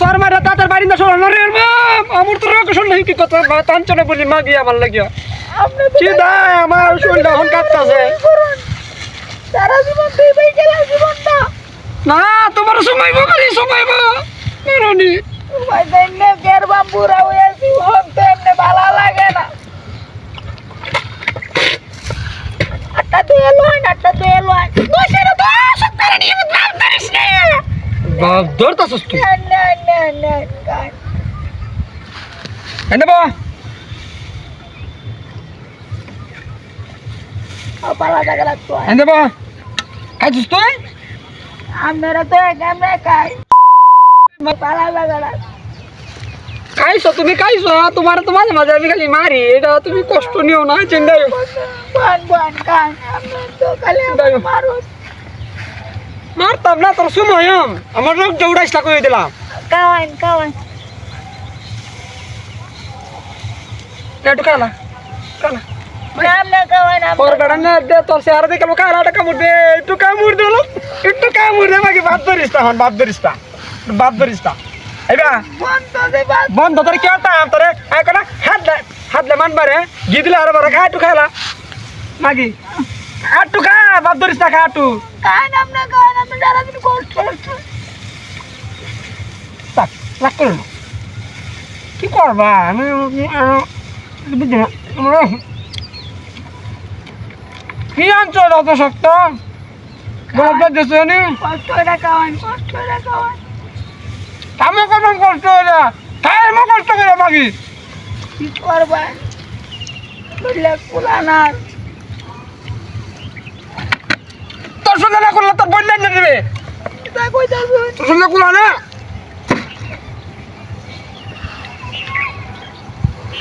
সর মারা তাতার বাড়ি না শোনা রে আমার তো রক শুনলে কি কথা তাঞ্চনে বলি মাগি আমার লাগিয়া কি দায় আমার শরীরটা এখন কাঁপতাছে সারা জীবন তুই ভাই গেলা জীবনটা না তোমার সময় বাবারি সময় বা মেরনি ভাই দেনে গের বাম্বুরা হইছি হন তো এমনি ভালো লাগে না আটা দুয়ে লয় দোষের দোষ তারা নিয়ে বাপ ধরিস না বাপ ধরতাছস তুই না এনে বা পালা জায়গা লাগতো এনে বা খাইছিস তুই আমরা তো এখানে খাই পালা জায়গা খাইছো তুমি খাইছো তোমার তো মাঝে মাঝে আমি খালি মারি এটা তুমি কষ্ট নিও না চিন্তাই বান খান আমরা তো খালি মারো মারতাম না তোর সময় আমার রোগ দৌড়াইসলা করে দিলাম কাওয়ান একটু কালা কালা আমরা কাওয়ান পর গাড়া না দে তোর চেহারা দেখে কালাটা কামড় দে একটু কামড় দে বাকি বাপ ধরিস না এবা বন্ধ তোর কি হতা তোরে একটা হাতলে মানবারে গি দিলে আর বড় খাটু খাইলা মাগি আটু খা বাপ ধরিস না খাটু আমরা সারা দিন কষ্ট তাক লাগ করল কি করবা আমি বুঝি না কি আনছো অত শক্ত বলতে দেশে নি কষ্ট করে খাওয়ান আমি কখন কষ্ট হইলা তাই আমি কষ্ট করে মাগি কি করবা বললে কুলানার তোর সঙ্গে না করলে তোর বন্যা এনে দেবে তা কইতাছুন তোর সঙ্গে কুলা না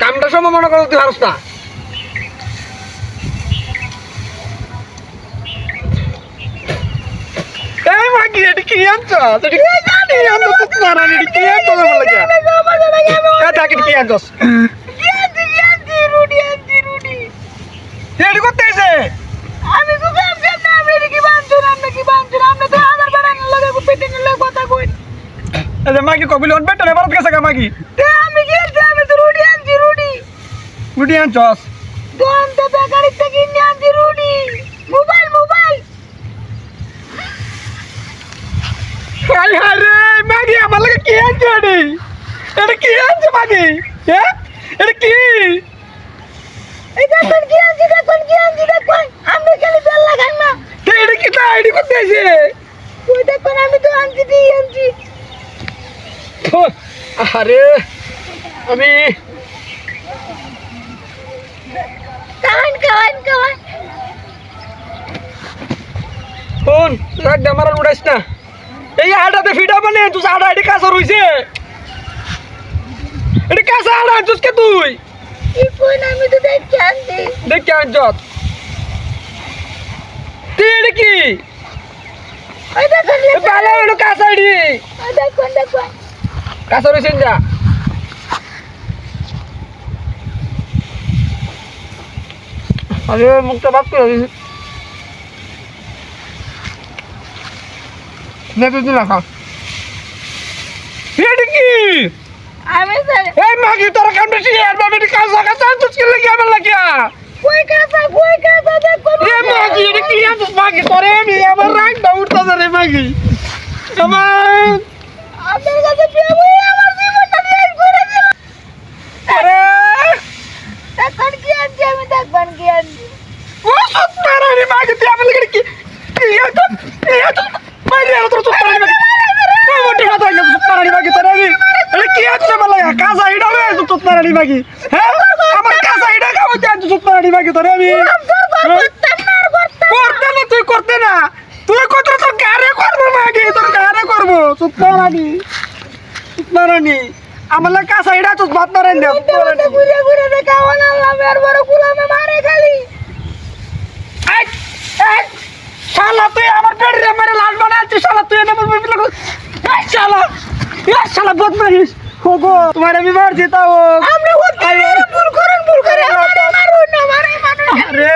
কামটা সময় মনে করো তুই হারস না এই মাগি এটি কি আনছো এটি কি আনছো তো না এটি কি আনছো বলে লাগে এটা কি আনছো আনছি রুটি এটি করতে এসে আমি তো জানতাম না আমি কি বানছুন আমরা তো আদার বানানোর লগে পেটে নিলে কথা কই এই মাগি কবিল অন বেটা ভারত গেছে গা মাগি তে আমি গেলছি আমি তো রুটি আনছি রুটি আনছস দোকান তো বেকারি থেকে কিনে আনছি রুটি মোবাইল হাই হাই রে মাগি আমার লাগে কি আনছো এটা কি আনছো মাগি হ্যাঁ এটা কি এটা কোন কি আনছি দেখুন আমি খালি বেল লাগাই না এটা কি তা এটি করতে এসে তুই দেখুন আমি তো আনছি আরে আমি কাওয়ান ফোন রাখ দে আমার উড়াইস না এই আটাতে ফিটা মানে তুই আটা এটি কাঁচা রইছে এটি কাঁচা আটা আনছিস কে তুই কি কোন আমি তো দেখছি আনছি দেখ কে আনছত তুই এটি কি ওই দেখুন ভালো হলো কাঁচা এটি দেখুন কাঁচা রইছে যা আরে মুখটা বাদ করে দিছি নেতে দিলা খা এটি কি আমি স্যার এই মাগি তোর কাম বেশি আর বাবা কাঁচা তুই কি লাগি আমার লাগিয়া কই কাঁচা দেখুন এ মাগি এটা কি আনছিস মাগি তোরে আমি আমার রাগ উঠতাছে রে মাগি আমার আপনার কাছে প্রেম হয়ে আমার জীবনটা শেষ করে দিল আরে দেখুন কি আনছি আমি দেখবেন কি আনছি ও সত্তারা রে মাগি তুই আমার লাগি কি এটা বাইরে আর তোর সত্তারা মাগি কই মোটে কথা হইলো সত্তারা রে মাগি তোরে আমি এটা কি আনছিস আমার লাগা কাঁচা ইডা রে সত্তারা রে মাগি হ্যাঁ আমার কাঁচা ইডা খাওয়াতে আনছিস সত্তারা রে মাগি তোরে আমি করতে না তুই করতে না তুই কত তোর গারে করবো মাগি তোর গারে করবো সুতরানি আমার লাগে কাঁচা ইডা তুই ভাত না রান্না ঘুরে দেখাওয়ান আল্লাহ মের বড় গুলামে মারে খালি শালা তুই আমার পেটে মেরে লাল বানাচ্ছিস শালা তুই এনে বলবি শালা বদমাইশ হোগো তোমার আমি মারছি তাও আমরা ভুল করেন মারুন না মারে আরে